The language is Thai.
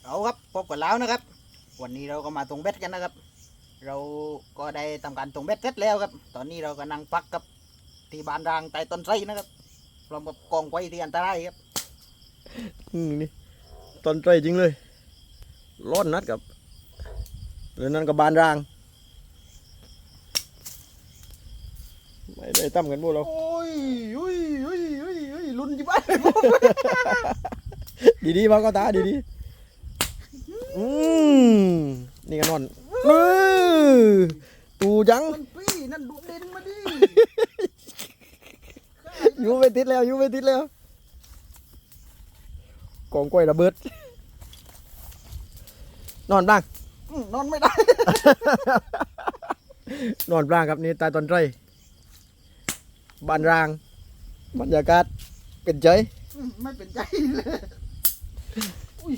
เอาครับพบกันแล้วนะครับวันนี้เราก็มาตรงเบ็ดกันนะครับเราก็ได้ทำการตรงเบ็ดเสร็จแล้วครับตอนนี้เราก็นั่งพักกับที่บ้านรางใต้ต้นไทรนะครับพร้อมกับกองไฟที่อันตรายครับ นี่ตอนใจจริงเลยร้อนนัดกับหรือนั่นกับบานรางไม่ได้ตั้มกันพวกเรา โอ้ยลุ้นจีบ้านเลยผม ดีๆมาก็ตาดีๆนี่กันนอนตูจัง มันปี้นั่นดูเด่นมาดิ อยู่ไม่ติดแล้วกองกล้วยระเบิดนอนบ้าง นอนไม่ได้ นอนบ้างครับนี่ตายตอนใจบานรางบรรยากาศเป็นใจ ไม่เป็นใจเลยอุ้ย